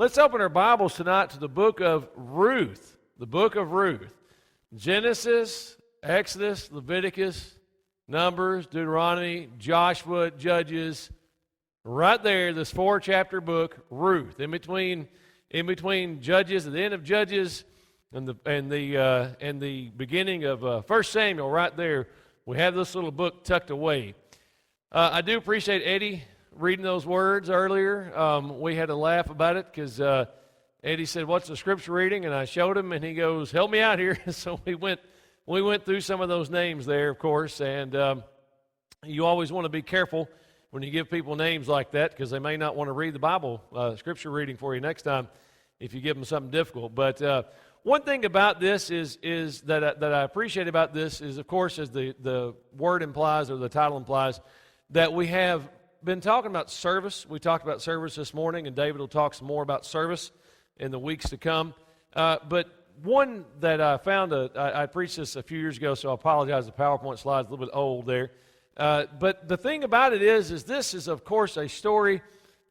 Let's open our Bibles tonight to the book of Ruth. The book of Ruth. Genesis, Exodus, Leviticus, Numbers, Deuteronomy, Joshua, Judges. Right there, this 4-chapter book, Ruth. In between Judges, at the end of Judges, and the beginning of 1 Samuel, right there, we have this little book tucked away. I do appreciate Eddie reading those words earlier. We had a laugh about it because Eddie said, "What's the scripture reading?" And I showed him, and he goes, "Help me out here." So we went through some of those names there, of course, and you always want to be careful when you give people names like that because they may not want to read the Bible scripture reading for you next time if you give them something difficult. But one thing about this is that I appreciate about this is, of course, as the word implies or the title implies, that we have been talking about service. We talked about service this morning, and David will talk some more about service in the weeks to come. But one that I found, I preached this a few years ago, so I apologize. The PowerPoint slide's a little bit old there. But the thing about it is this is, of course, a story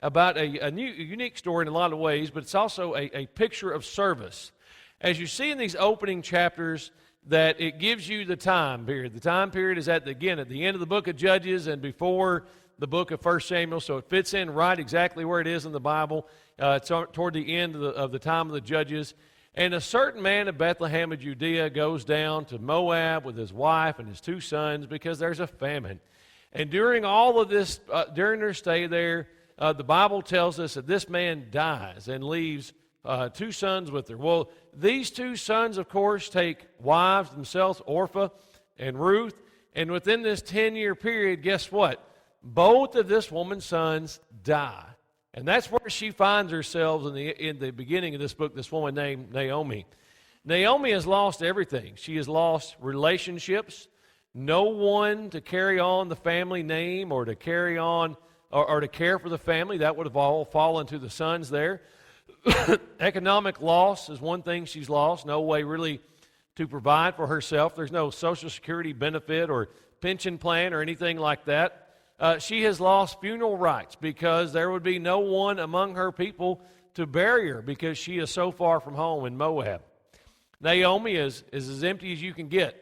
about a unique story in a lot of ways, but it's also a picture of service. As you see in these opening chapters, that it gives you the time period. The time period is at the end of the book of Judges and before the book of 1 Samuel, so it fits in right exactly where it is in the Bible. It's toward the end of the time of the Judges. And a certain man of Bethlehem of Judea goes down to Moab with his wife and his 2 sons because there's a famine. And during all of this, during their stay there, the Bible tells us that this man dies and leaves 2 sons with her. Well, these 2 sons, of course, take wives themselves, Orpah and Ruth. And within this 10-year period, guess what? Both of this woman's sons die. And that's where she finds herself in the beginning of this book, this woman named Naomi. Naomi has lost everything. She has lost relationships, no one to carry on the family name or to carry on or to care for the family. That would have all fallen to the sons there. Economic loss is one thing she's lost. No way really to provide for herself. There's no Social Security benefit or pension plan or anything like that. She has lost funeral rights because there would be no one among her people to bury her because she is so far from home in Moab. Naomi is as empty as you can get.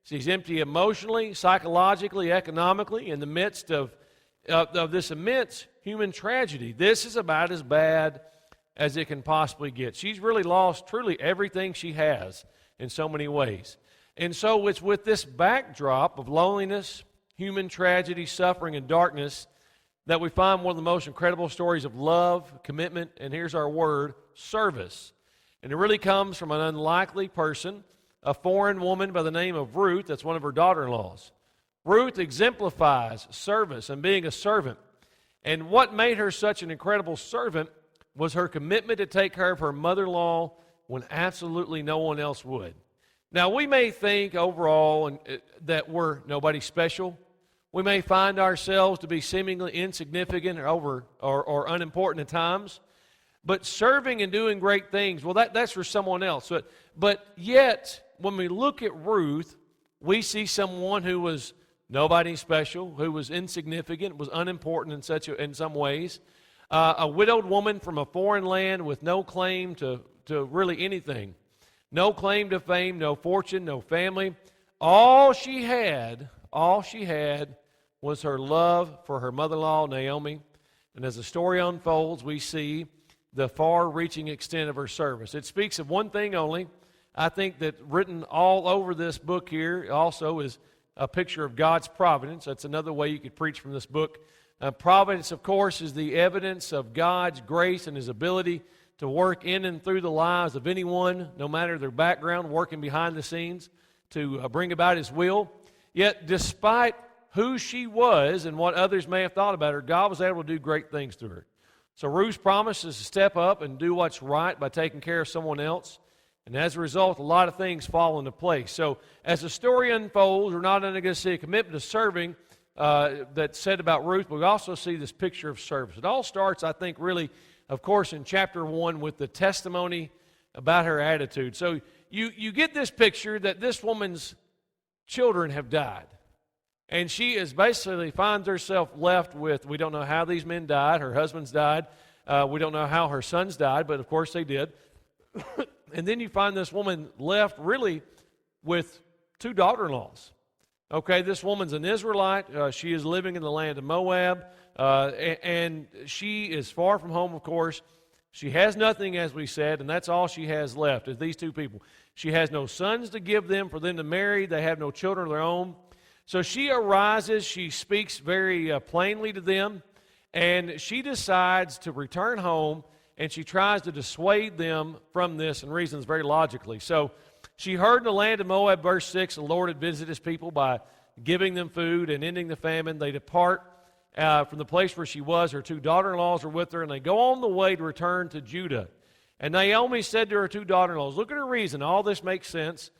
She's empty emotionally, psychologically, economically, in the midst of this immense human tragedy. This is about as bad as it can possibly get. She's really lost truly everything she has in so many ways. And so it's with this backdrop of loneliness, human tragedy, suffering, and darkness that we find one of the most incredible stories of love, commitment, and here's our word, service. And it really comes from an unlikely person, a foreign woman by the name of Ruth. That's one of her daughter-in-laws. Ruth exemplifies service and being a servant. And what made her such an incredible servant was her commitment to take care of her mother-in-law when absolutely no one else would. Now, we may think overall that we're nobody special. We may find ourselves to be seemingly insignificant or unimportant at times. But serving and doing great things, well, that's for someone else. But yet, when we look at Ruth, we see someone who was nobody special, who was insignificant, was unimportant in some ways. A widowed woman from a foreign land with no claim to really anything. No claim to fame, no fortune, no family. All she had was her love for her mother-in-law, Naomi. And as the story unfolds, we see the far-reaching extent of her service. It speaks of one thing only. I think that written all over this book here also is a picture of God's providence. That's another way you could preach from this book. Providence, of course, is the evidence of God's grace and His ability to work in and through the lives of anyone, no matter their background, working behind the scenes to bring about His will. Yet, despite who she was and what others may have thought about her, God was able to do great things through her. So Ruth's promise is to step up and do what's right by taking care of someone else. And as a result, a lot of things fall into place. So as the story unfolds, we're not only going to see a commitment to serving that's said about Ruth, but we also see this picture of service. It all starts, I think, really, of course, in chapter 1 with the testimony about her attitude. So you get this picture that this woman's children have died. And she is basically finds herself left with, we don't know how these men died. Her husband's died. We don't know how her sons died, but of course they did. And then you find this woman left really with two daughter-in-laws. Okay, this woman's an Israelite. She is living in the land of Moab, and she is far from home, of course. She has nothing, as we said, and that's all she has left is these two people. She has no sons to give them for them to marry. They have no children of their own. So she arises. She speaks very plainly to them, and she decides to return home, and she tries to dissuade them from this and reasons very logically. So she heard in the land of Moab, verse 6, the Lord had visited his people by giving them food and ending the famine. They depart from the place where she was. Her two daughter-in-laws are with her, and they go on the way to return to Judah. And Naomi said to her two daughter-in-laws, look at her reason. All this makes sense.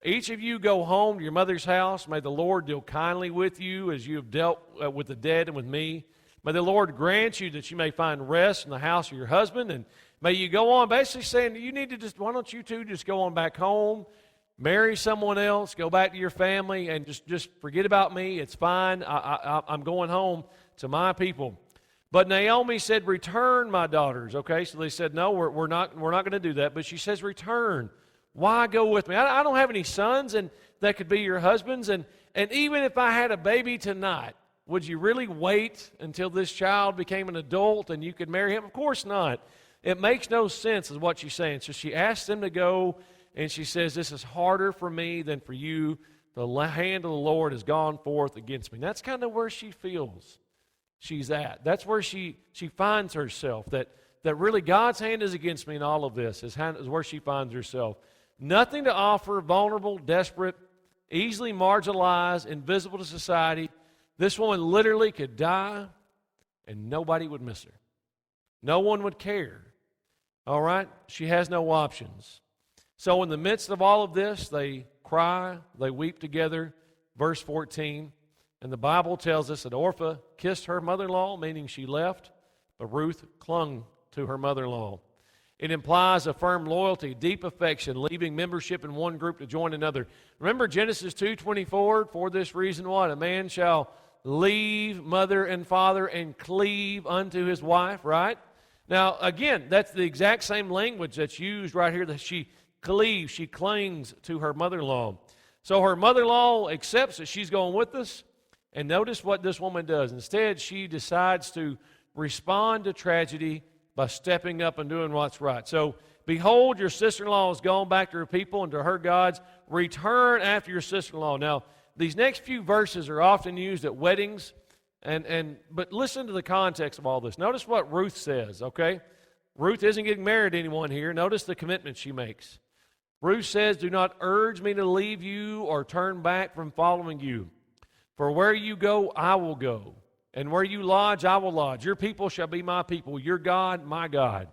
Each of you go home to your mother's house. May the Lord deal kindly with you as you have dealt with the dead and with me. May the Lord grant you that you may find rest in the house of your husband, and may you go on, basically saying, you need to why don't you two just go on back home, marry someone else, go back to your family, and just forget about me. It's fine. I'm going home to my people. But Naomi said, return, my daughters. Okay, so they said, no, we're not going to do that. But she says, return. Why go with me? I don't have any sons and that could be your husbands. And even if I had a baby tonight, would you really wait until this child became an adult and you could marry him? Of course not. It makes no sense is what she's saying. So she asks them to go, and she says, this is harder for me than for you. The hand of the Lord has gone forth against me. And that's kind of where she feels she's at. That's where she finds herself, that really God's hand is against me in all of this, is where she finds herself. Nothing to offer, vulnerable, desperate, easily marginalized, invisible to society. This woman literally could die and nobody would miss her. No one would care. All right? She has no options. So in the midst of all of this, they cry, they weep together. Verse 14, and the Bible tells us that Orpah kissed her mother-in-law, meaning she left, but Ruth clung to her mother-in-law. It implies a firm loyalty, deep affection, leaving membership in one group to join another. Remember Genesis 2:24, for this reason what? A man shall leave mother and father and cleave unto his wife, right? Now, again, that's the exact same language that's used right here, that she cleaves, she clings to her mother-in-law. So her mother-in-law accepts that she's going with us, and notice what this woman does. Instead, she decides to respond to tragedy by stepping up and doing what's right. So, behold, your sister-in-law has gone back to her people and to her gods. Return after your sister-in-law. Now, these next few verses are often used at weddings, but listen to the context of all this. Notice what Ruth says, okay? Ruth isn't getting married to anyone here. Notice the commitment she makes. Ruth says, do not urge me to leave you or turn back from following you. For where you go, I will go. And where you lodge, I will lodge. Your people shall be my people. Your God, my God.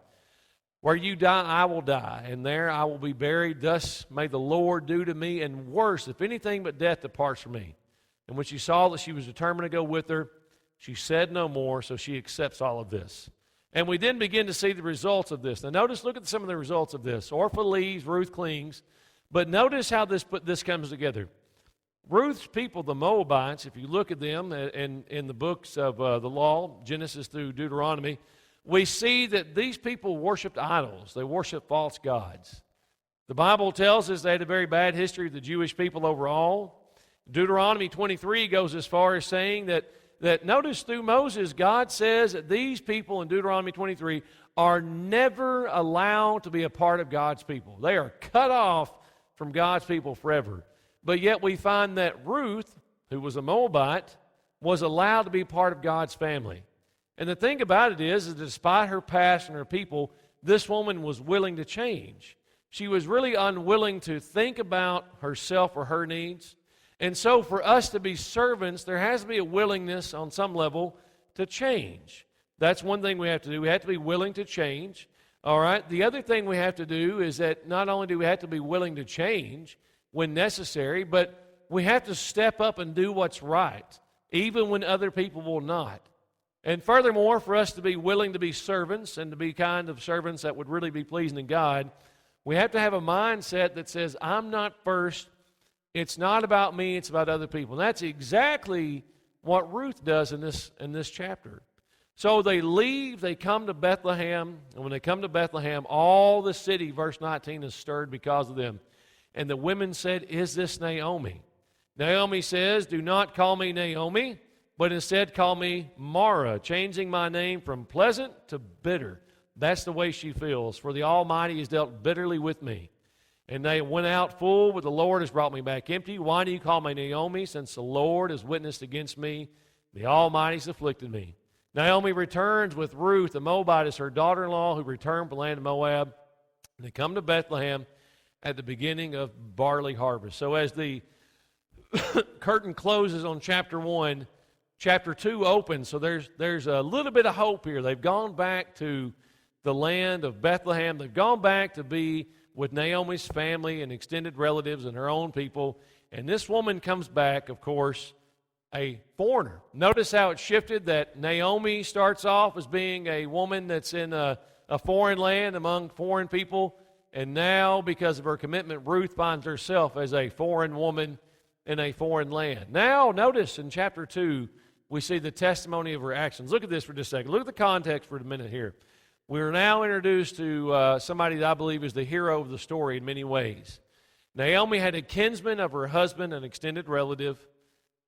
Where you die, I will die. And there I will be buried. Thus may the Lord do to me, and worse, if anything but death departs from me. And when she saw that she was determined to go with her, she said no more, so she accepts all of this. And we then begin to see the results of this. Now notice, look at some of the results of this. Orpah leaves, Ruth clings. But notice how this comes together. Ruth's people, the Moabites, if you look at them in the books of the law, Genesis through Deuteronomy, we see that these people worshiped idols. They worshiped false gods. The Bible tells us they had a very bad history of the Jewish people overall. Deuteronomy 23 goes as far as saying that notice through Moses, God says that these people in Deuteronomy 23 are never allowed to be a part of God's people. They are cut off from God's people forever. But yet we find that Ruth, who was a Moabite, was allowed to be part of God's family. And the thing about it is that despite her past and her people, this woman was willing to change. She was really unwilling to think about herself or her needs. And so for us to be servants, there has to be a willingness on some level to change. That's one thing we have to do. We have to be willing to change. All right? The other thing we have to do is that not only do we have to be willing to change when necessary, but we have to step up and do what's right, even when other people will not. And furthermore, for us to be willing to be servants and to be kind of servants that would really be pleasing to God, we have to have a mindset that says, I'm not first. It's not about me, it's about other people. And that's exactly what Ruth does in this chapter. So they leave, they come to Bethlehem, and when they come to Bethlehem, all the city, verse 19, is stirred because of them. And the women said, "Is this Naomi?" Naomi says, "Do not call me Naomi, but instead call me Mara," changing my name from pleasant to bitter. That's the way she feels, for the Almighty has dealt bitterly with me. And they went out full, but the Lord has brought me back empty. Why do you call me Naomi, since the Lord has witnessed against me? The Almighty has afflicted me. Naomi returns with Ruth, the Moabitess, her daughter-in-law, who returned from the land of Moab. They come to Bethlehem at the beginning of barley harvest. So as the curtain closes on chapter 1, chapter 2 opens. So there's a little bit of hope here. They've gone back to the land of Bethlehem. They've gone back to be with Naomi's family and extended relatives and her own people. And this woman comes back, of course, a foreigner. Notice how it shifted, that Naomi starts off as being a woman that's in a foreign land among foreign people. And now, because of her commitment, Ruth finds herself as a foreign woman in a foreign land. Now, notice in chapter 2, we see the testimony of her actions. Look at this for just a second. Look at the context for a minute here. We're now introduced to somebody that I believe is the hero of the story in many ways. Naomi had a kinsman of her husband, an extended relative,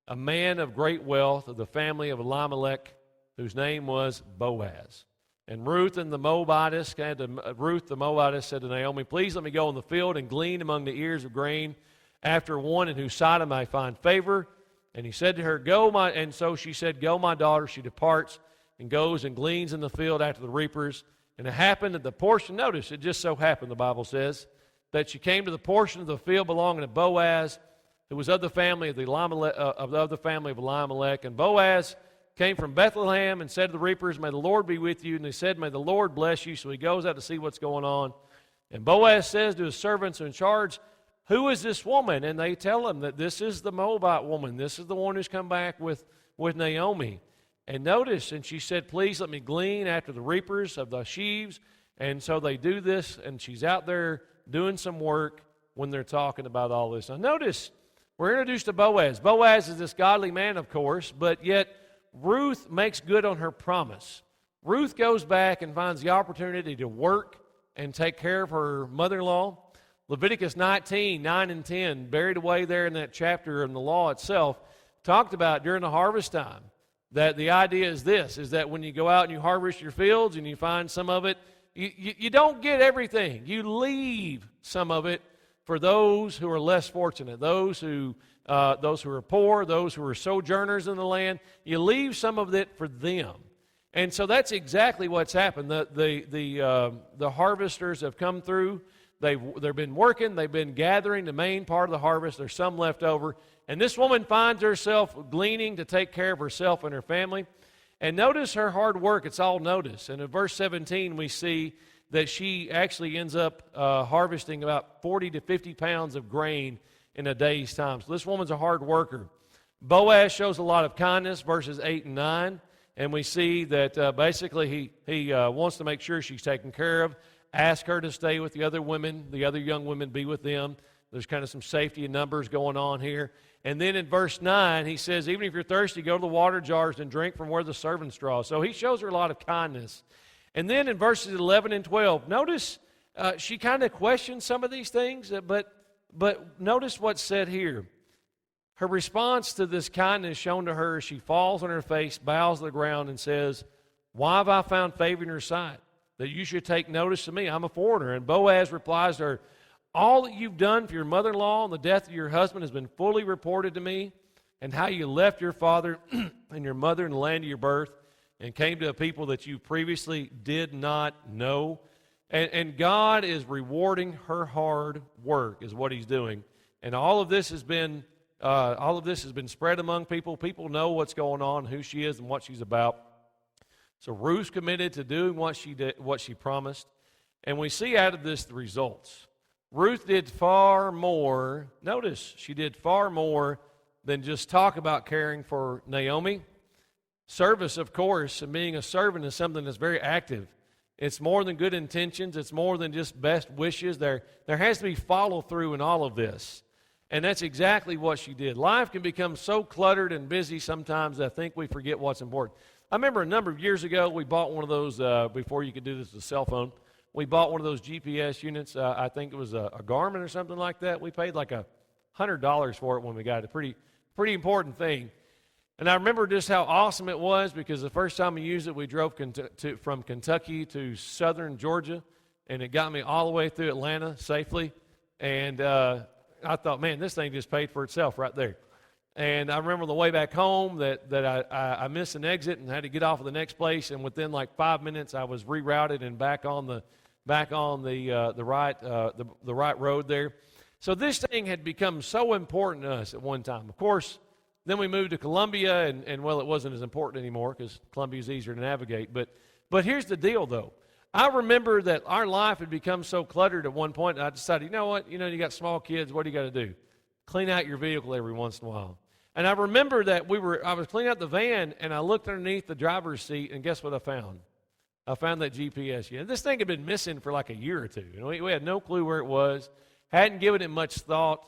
a man of great wealth of the family of Elimelech, whose name was Boaz. And Ruth the Moabitess said to Naomi, "Please let me go in the field and glean among the ears of grain after one in whose sight I may find favor." And he said to her, and so she said, "Go, my daughter." She departs and goes and gleans in the field after the reapers. And it happened that the portion, notice, it just so happened, the Bible says, that she came to the portion of the field belonging to Boaz, who was of the family of Elimelech. And Boaz came from Bethlehem and said to the reapers, "May the Lord be with you." And they said, "May the Lord bless you." So he goes out to see what's going on. And Boaz says to his servants in charge, "Who is this woman?" And they tell him that this is the Moabite woman. This is the one who's come back with Naomi. And notice, and she said, "Please let me glean after the reapers of the sheaves." And so they do this, and she's out there doing some work when they're talking about all this. Now notice, we're introduced to Boaz. Boaz is this godly man, of course, but yet Ruth makes good on her promise. Ruth goes back and finds the opportunity to work and take care of her mother-in-law. Leviticus 19, 9 and 10, buried away there in that chapter in the law itself, talked about during the harvest time that the idea is this, is that when you go out and you harvest your fields and you find some of it, you don't get everything. You leave some of it for those who are less fortunate, those who are poor, those who are sojourners in the land. You leave some of it for them. And so that's exactly what's happened. The harvesters have come through. They've been working. They've been gathering the main part of the harvest. There's some left over. And this woman finds herself gleaning to take care of herself and her family. And notice her hard work. It's all notice. And in verse 17, we see that she actually ends up harvesting about 40 to 50 pounds of grain in a day's time. So this woman's a hard worker. Boaz shows a lot of kindness, verses 8 and 9. And we see that basically he wants to make sure she's taken care of. Ask her to stay with the other women, the other young women, be with them. There's kind of some safety in numbers going on here. And then in verse 9, he says, even if you're thirsty, go to the water jars and drink from where the servants draw. So he shows her a lot of kindness. And then in verses 11 and 12, notice she kind of questions some of these things, but notice what's said here. Her response to this kindness shown to her, she falls on her face, bows to the ground, and says, "Why have I found favor in your sight, that you should take notice of me? I'm a foreigner." And Boaz replies to her, "All that you've done for your mother-in-law and the death of your husband has been fully reported to me, and how you left your father and your mother in the land of your birth and came to a people that you previously did not know." And God is rewarding her hard work, is what he's doing. And all of this has been spread among people. People know what's going on, who she is, and what she's about. So Ruth's committed to doing what she promised. And we see out of this the results. Ruth did far more. Notice, she did far more than just talk about caring for Naomi. Service, of course, and being a servant is something that's very active. It's more than good intentions. It's more than just best wishes. There has to be follow-through in all of this. And that's exactly what she did. Life can become so cluttered and busy sometimes that I think we forget what's important. I remember a number of years ago, we bought one of those, before you could do this with a cell phone, we bought one of those GPS units. I think it was a Garmin or something like that. We paid like $100 for it when we got it. Pretty important thing. And I remember just how awesome it was, because the first time we used it, we drove from Kentucky to southern Georgia, and it got me all the way through Atlanta safely. And I thought, man, this thing just paid for itself right there. And I remember the way back home that I missed an exit and had to get off of the next place, and within like 5 minutes, I was rerouted and back on the right road there. So this thing had become so important to us at one time. Of course, then we moved to Columbia, and well, it wasn't as important anymore because Columbia is easier to navigate. But here's the deal, though. I remember that our life had become so cluttered at one point, and I decided, you know what? You know, you got small kids. What do you got to do? Clean out your vehicle every once in a while. And I remember that I was cleaning out the van, and I looked underneath the driver's seat, and guess what I found? I found that GPS unit. This thing had been missing for like a year or two. You know, we had no clue where it was, hadn't given it much thought.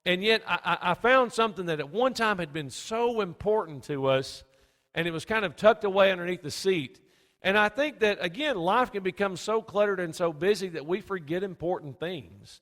And yet I found something that at one time had been so important to us, and it was kind of tucked away underneath the seat. And I think that, again, life can become so cluttered and so busy that we forget important things.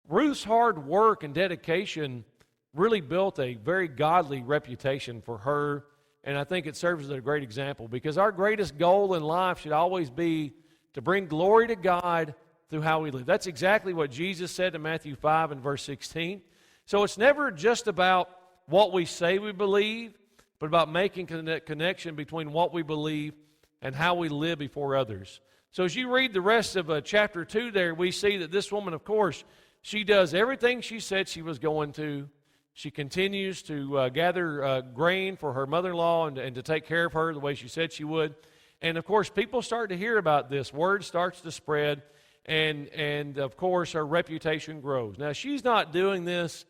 Ruth's hard work and dedication really built a very godly reputation for her, and I think it serves as a great example, because our greatest goal in life should always be to bring glory to God through how we live. That's exactly what Jesus said in Matthew 5 and verse 16. So it's never just about what we say we believe, but about making a connection between what we believe and how we live before others. So as you read the rest of chapter 2 there, we see that this woman, of course, she does everything she said she was going to. She continues to gather grain for her mother-in-law and to take care of her the way she said she would. And, of course, people start to hear about this. Word starts to spread, and of course, her reputation grows. Now, she's not doing this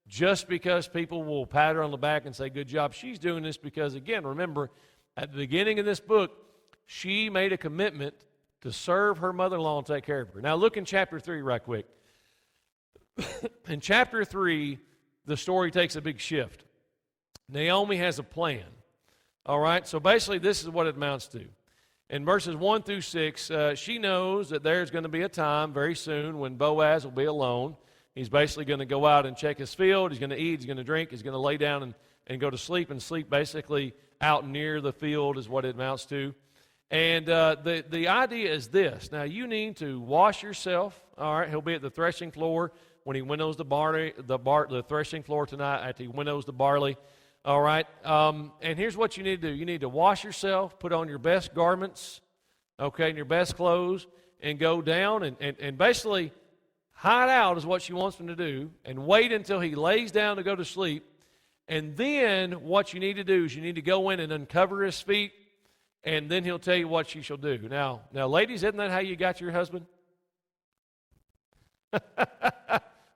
just because people will pat her on the back and say, good job. She's doing this because, again, remember, at the beginning of this book, she made a commitment to serve her mother-in-law and take care of her. Now, look in chapter 3 right quick. In chapter 3, the story takes a big shift. Naomi has a plan. All right, so basically this is what it amounts to. In verses 1 through 6, she knows that there's going to be a time very soon when Boaz will be alone. He's basically going to go out and check his field. He's going to eat, he's going to drink, he's going to lay down and go to sleep, and sleep basically out near the field is what it amounts to. And the idea is this. Now, you need to wash yourself. All right, he'll be at the threshing floor when he winnows the threshing floor tonight after he winnows the barley. All right, and here's what you need to do. You need to wash yourself, put on your best garments, okay, and your best clothes, and go down and basically hide out is what she wants him to do, and wait until he lays down to go to sleep. And then what you need to do is you need to go in and uncover his feet, and then he'll tell you what she shall do. Now, ladies, isn't that how you got your husband?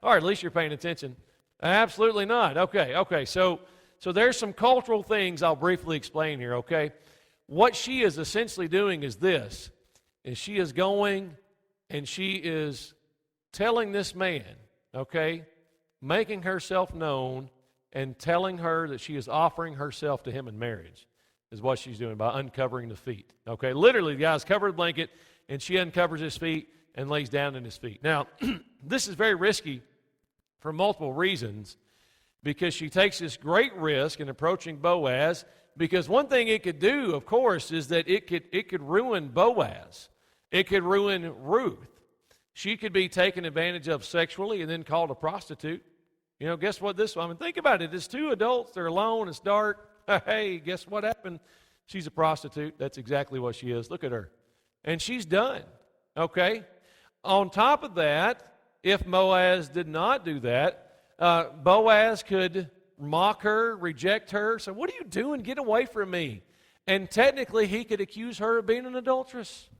Or at least you're paying attention. Absolutely not. Okay. So there's some cultural things I'll briefly explain here, okay? What she is essentially doing is this, is she is going and she is telling this man, okay, making herself known and telling her that she is offering herself to him in marriage is what she's doing by uncovering the feet, okay? Literally, the guy's covered with a blanket, and she uncovers his feet and lays down in his feet. Now, this is very risky for multiple reasons, because she takes this great risk in approaching Boaz, because one thing it could do, of course, is that it could ruin Boaz. It could ruin Ruth. She could be taken advantage of sexually and then called a prostitute. You know, guess what this, I mean, think about it. It's two adults, they're alone, it's dark. Hey, guess what happened? She's a prostitute. That's exactly what she is. Look at her. And she's done, okay? On top of that, if Boaz did not do that, Boaz could mock her, reject her, say, what are you doing? Get away from me. And technically, he could accuse her of being an adulteress.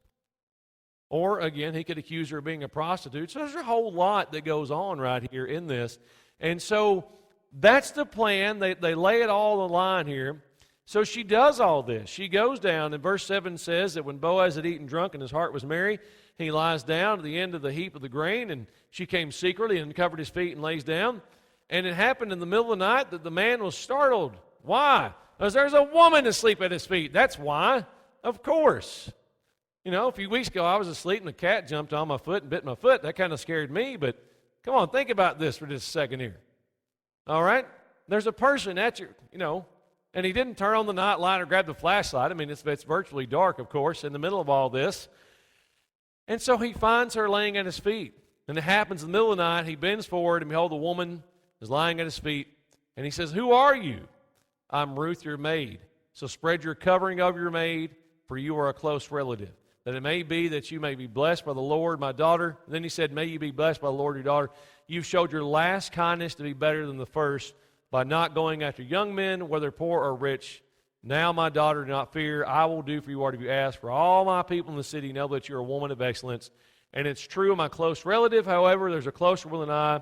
Or, again, he could accuse her of being a prostitute. So there's a whole lot that goes on right here in this. And so that's the plan. They lay it all on the line here. So she does all this. She goes down, and verse 7 says that when Boaz had eaten and drunk and his heart was merry, he lies down at the end of the heap of the grain, and she came secretly and covered his feet and lays down. And it happened in the middle of the night that the man was startled. Why? Because there's a woman asleep at his feet. That's why, of course. You know, a few weeks ago I was asleep and the cat jumped on my foot and bit my foot. That kind of scared me, but come on, think about this for just a second here. All right? There's a person at your, and he didn't turn on the night light or grab the flashlight. I mean, it's virtually dark, of course, in the middle of all this. And so he finds her laying at his feet. And it happens in the middle of the night. He bends forward, and behold, the woman is lying at his feet. And he says, "Who are you?" "I'm Ruth, your maid. So spread your covering over your maid, for you are a close relative. That it may be that you may be blessed by the Lord, my daughter." And then he said, "May you be blessed by the Lord, your daughter. You've showed your last kindness to be better than the first, by not going after young men, whether poor or rich. Now, my daughter, do not fear. I will do for you whatever you ask. For all my people in the city know that you're a woman of excellence. And it's true, my close relative, however, there's a closer one than I.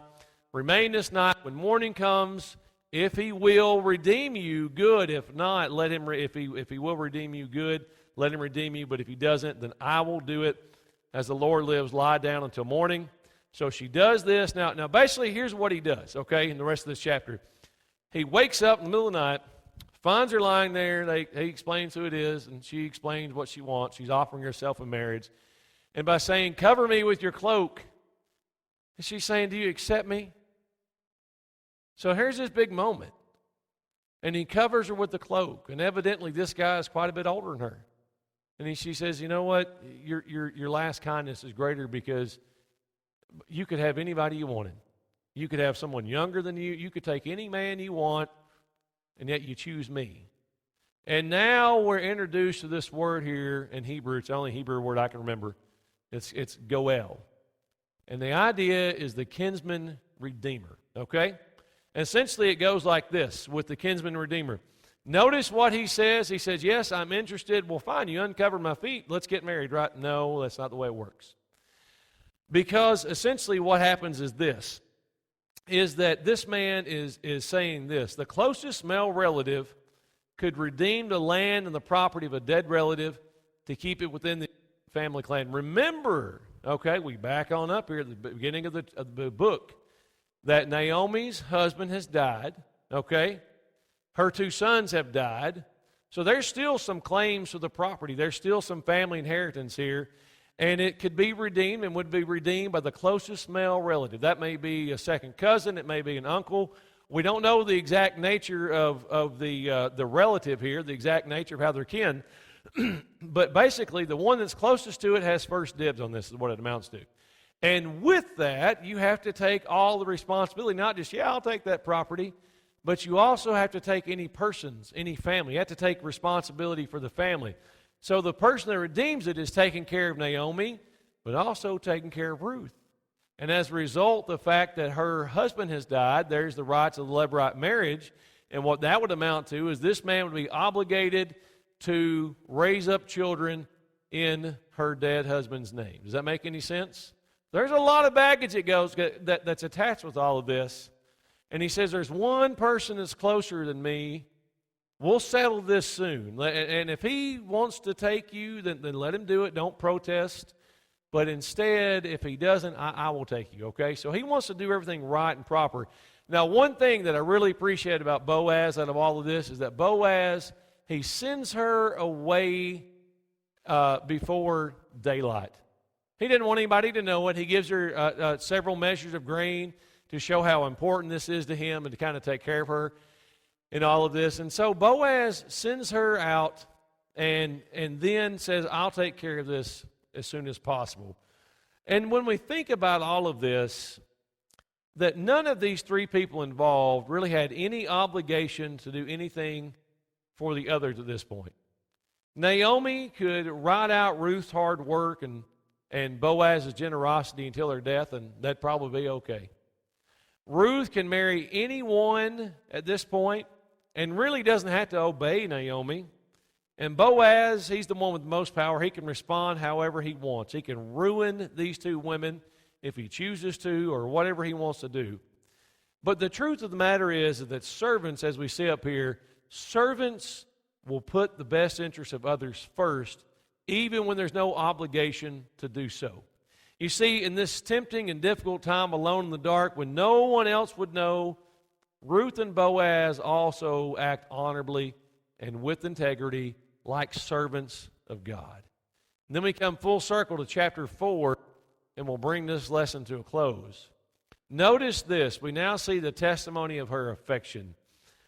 Remain this night. When morning comes, if he will redeem you, good. If not, let him. If he will redeem you, good. Let him redeem you. But if he doesn't, then I will do it. As the Lord lives, lie down until morning." So she does this. Now, basically, here's what he does, okay, in the rest of this chapter. He wakes up in the middle of the night, finds her lying there. He explains who it is, and she explains what she wants. She's offering herself in marriage. And by saying, "Cover me with your cloak," she's saying, "Do you accept me?" So here's this big moment. And he covers her with the cloak. And evidently this guy is quite a bit older than her. And she says, "You know what? Your last kindness is greater, because you could have anybody you wanted. You could have someone younger than you. You could take any man you want, and yet you choose me." And now we're introduced to this word here in Hebrew. It's the only Hebrew word I can remember. It's goel. And the idea is the kinsman redeemer, okay? And essentially it goes like this with the kinsman redeemer. Notice what he says. He says, "Yes, I'm interested." "Well, fine, you uncovered my feet. Let's get married," right? No, that's not the way it works. Because essentially what happens is this, is that this man is saying this: the closest male relative could redeem the land and the property of a dead relative to keep it within the family clan. Remember, okay, we back on up here at the beginning of the book, that Naomi's husband has died, okay? Her two sons have died. So there's still some claims to the property. There's still some family inheritance here. And it could be redeemed, and would be redeemed by the closest male relative. That may be a second cousin. It may be an uncle. We don't know the exact nature of the relative here, the exact nature of how they're kin. But basically, the one that's closest to it has first dibs on this, is what it amounts to. And with that, you have to take all the responsibility, not just, "Yeah, I'll take that property," but you also have to take any persons, any family. You have to take responsibility for the family. So the person that redeems it is taking care of Naomi, but also taking care of Ruth. And as a result, the fact that her husband has died, there's the rights of the levirate marriage. And what that would amount to is this man would be obligated to raise up children in her dead husband's name. Does that make any sense? There's a lot of baggage that's attached with all of this. And he says, "There's one person that's closer than me. We'll settle this soon. And if he wants to take you, then let him do it. Don't protest. But instead, if he doesn't, I will take you," okay? So he wants to do everything right and proper. Now, one thing that I really appreciate about Boaz out of all of this is that Boaz, he sends her away before daylight. He didn't want anybody to know it. He gives her several measures of grain to show how important this is to him and to kind of take care of her in all of this. And so Boaz sends her out and then says, "I'll take care of this as soon as possible." And when we think about all of this, that none of these three people involved really had any obligation to do anything for the others at this point. Naomi could ride out Ruth's hard work and Boaz's generosity until her death, and that'd probably be okay. Ruth can marry anyone at this point and really doesn't have to obey Naomi. And Boaz, he's the one with the most power. He can respond however he wants. He can ruin these two women if he chooses to, or whatever he wants to do. But the truth of the matter is that servants, as we see up here, servants will put the best interests of others first, even when there's no obligation to do so. You see, in this tempting and difficult time alone in the dark, when no one else would know, Ruth and Boaz also act honorably and with integrity, like servants of God. And then we come full circle to chapter 4, and we'll bring this lesson to a close. Notice this. We now see the testimony of her affection.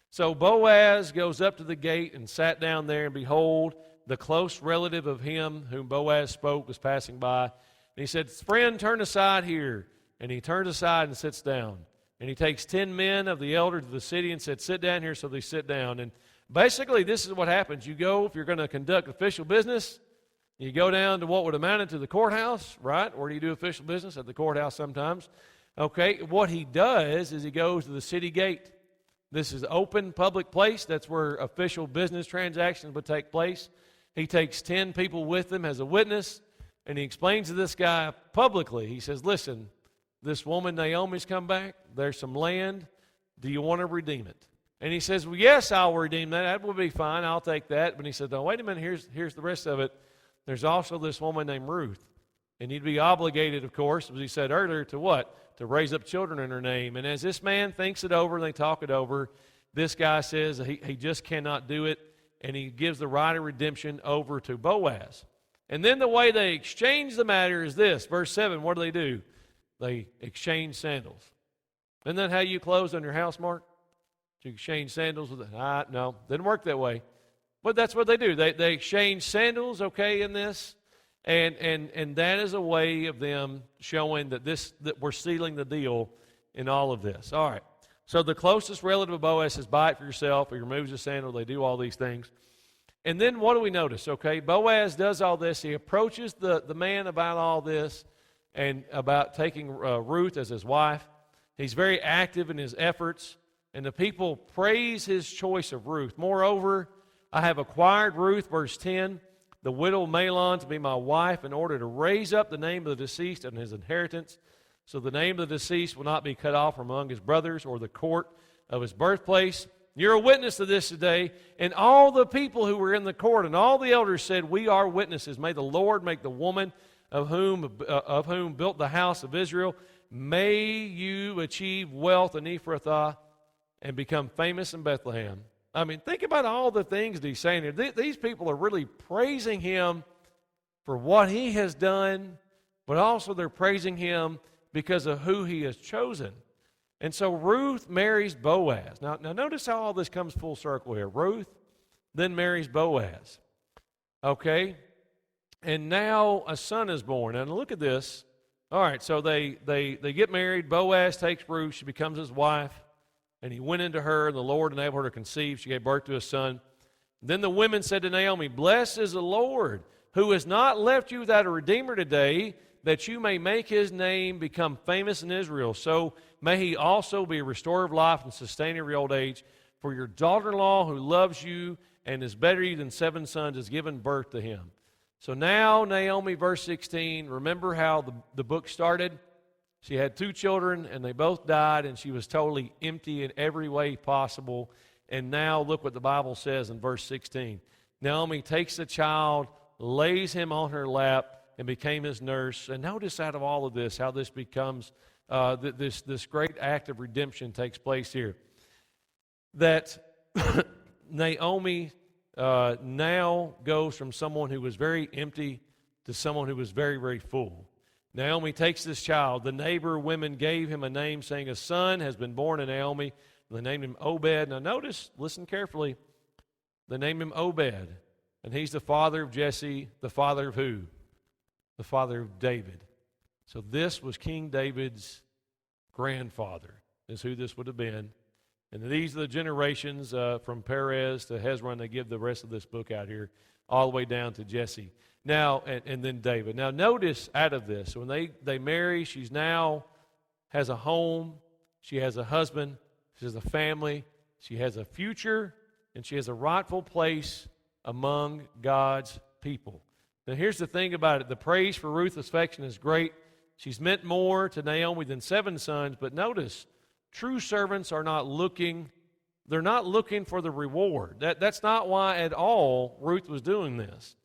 So Boaz goes up to the gate and sat down there, and behold, the close relative of him whom Boaz spoke was passing by. And he said, "Friend, turn aside here." And he turns aside and sits down. And he takes 10 men of the elders of the city and said, "Sit down here," so they sit down. And basically, this is what happens. You go, if you're going to conduct official business, you go down to what would amount to the courthouse, right? Or do you do official business at the courthouse sometimes? Okay, what he does is he goes to the city gate. This is open public place. That's where official business transactions would take place. He takes 10 people with him as a witness, and he explains to this guy publicly. He says, "Listen, this woman Naomi's come back. There's some land. Do you want to redeem it?" And he says, "Well, yes, I'll redeem that. That will be fine. I'll take that." But he said, "No, wait a minute. Here's the rest of it. There's also this woman named Ruth. And you'd be obligated, of course, as he said earlier, to what? To raise up children in her name." And as this man thinks it over and they talk it over, this guy says he just cannot do it, and he gives the right of redemption over to Boaz. And then the way they exchange the matter is this. Verse 7, what do? They exchange sandals. Isn't that how you close on your house, Mark? You exchange sandals with it? No, didn't work that way. But that's what they do. They exchange sandals, okay, in this. And that is a way of them showing that we're sealing the deal in all of this. All right. So the closest relative of Boaz says, "Buy it for yourself." He removes the sandal. They do all these things. And then what do we notice? Okay, Boaz does all this. He approaches the man about all this and about taking Ruth as his wife. He's very active in his efforts, and the people praise his choice of Ruth. "Moreover, I have acquired Ruth," verse 10, "the widow of Mahlon, to be my wife, in order to raise up the name of the deceased and his inheritance, so the name of the deceased will not be cut off from among his brothers or the court of his birthplace." You're a witness to this today. And all the people who were in the court and all the elders said, "We are witnesses. May the Lord make the woman of whom built the house of Israel, may you achieve wealth in Ephrathah and become famous in Bethlehem." I mean, think about all the things that he's saying here. These people are really praising him for what he has done, but also they're praising him because of who he has chosen. And so Ruth marries Boaz. Now notice how all this comes full circle here. Ruth then marries Boaz. Okay? And now a son is born. And look at this. All right, so they get married. Boaz takes Ruth. She becomes his wife. And he went into her, and the Lord enabled her to conceive. She gave birth to a son. Then the women said to Naomi, "Blessed is the Lord, who has not left you without a redeemer today, that you may make his name become famous in Israel. So may he also be a restorer of life and sustainer of your old age. For your daughter-in-law, who loves you and is better to you than 7 sons, has given birth to him." So now Naomi, verse 16, remember how the book started? She had 2 children, and they both died, and she was totally empty in every way possible. And now look what the Bible says in verse 16. Naomi takes the child, lays him on her lap, and became his nurse. And notice out of all of this, how this becomes, this great act of redemption takes place here. That Naomi now goes from someone who was very empty to someone who was very, very full. Naomi takes this child. The neighbor women gave him a name, saying, "A son has been born to Naomi." They named him Obed. Now notice, listen carefully. They named him Obed. And he's the father of Jesse, the father of who? The father of David. So this was King David's grandfather, is who this would have been. And these are the generations from Perez to Hezron. They give the rest of this book out here, all the way down to Jesse. Now, and then David. Now notice out of this, when they marry, she's now has a home, she has a husband, she has a family, she has a future, and she has a rightful place among God's people. Now here's the thing about it. The praise for Ruth's affection is great. She's meant more to Naomi than 7 sons, but notice, true servants are not looking, they're not looking for the reward. That's not why at all Ruth was doing this.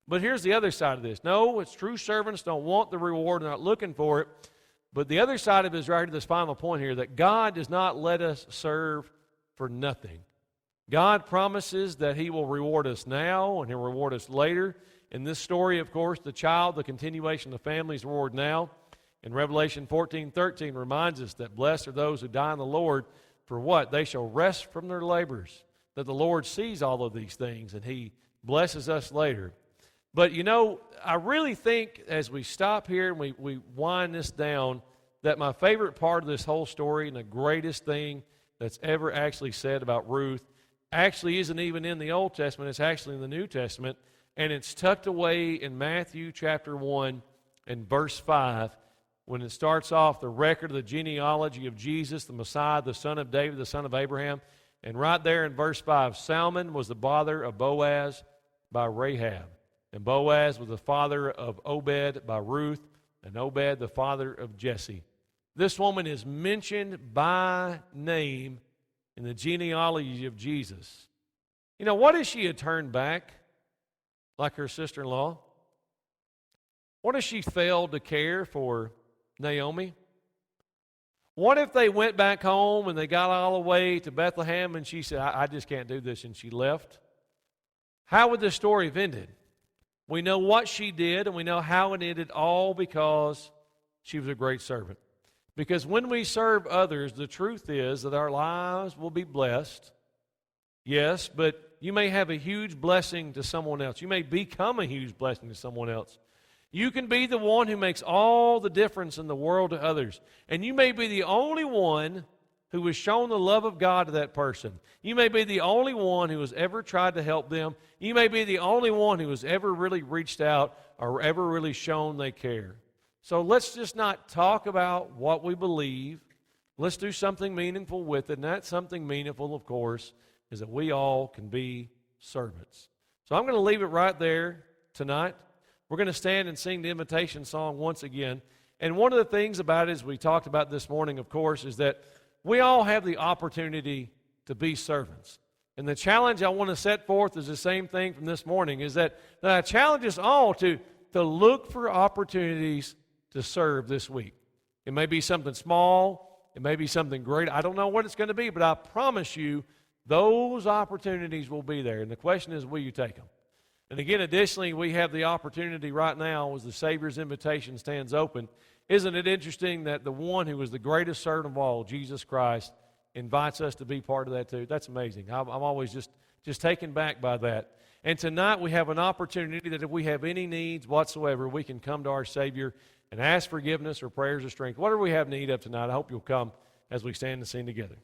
But here's the other side of this. No, it's true servants don't want the reward, they're not looking for it. But the other side of it is right to this final point here, that God does not let us serve for nothing. God promises that He will reward us now and He'll reward us later. In this story, of course, the child, the continuation of the family's reward now. In Revelation 14:13 reminds us that blessed are those who die in the Lord, for what? They shall rest from their labors. That the Lord sees all of these things and He blesses us later. But you know, I really think as we stop here and we wind this down, that my favorite part of this whole story and the greatest thing that's ever actually said about Ruth actually isn't even in the Old Testament, it's actually in the New Testament, and it's tucked away in Matthew chapter 1 and verse 5, when it starts off the record of the genealogy of Jesus, the Messiah, the son of David, the son of Abraham. And right there in verse 5, Salmon was the father of Boaz by Rahab. And Boaz was the father of Obed by Ruth, and Obed the father of Jesse. This woman is mentioned by name in the genealogy of Jesus. You know, what if she had turned back like her sister-in-law? What if she failed to care for Naomi? What if they went back home and they got all the way to Bethlehem and she said, I just can't do this, and she left? How would this story have ended? We know what she did and we know how it ended, all because she was a great servant. Because when we serve others, the truth is that our lives will be blessed. Yes, but you may have a huge blessing to someone else. You may become a huge blessing to someone else. You can be the one who makes all the difference in the world to others. And you may be the only one who has shown the love of God to that person. You may be the only one who has ever tried to help them. You may be the only one who has ever really reached out or ever really shown they care. So let's just not talk about what we believe. Let's do something meaningful with it. And that something meaningful, of course, is that we all can be servants. So I'm going to leave it right there tonight. We're going to stand and sing the invitation song once again. And one of the things about it, as we talked about this morning, of course, is that we all have the opportunity to be servants. And the challenge I want to set forth is the same thing from this morning, is that I challenge us all to look for opportunities to serve this week. It may be something small. It may be something great. I don't know what it's going to be, but I promise you those opportunities will be there. And the question is, will you take them? And again, additionally, we have the opportunity right now as the Savior's invitation stands open. Isn't it interesting that the one who was the greatest servant of all, Jesus Christ, invites us to be part of that too? That's amazing. I'm always just taken back by that. And tonight we have an opportunity that if we have any needs whatsoever, we can come to our Savior and ask forgiveness or prayers of strength. Whatever we have need of tonight, I hope you'll come as we stand and sing together.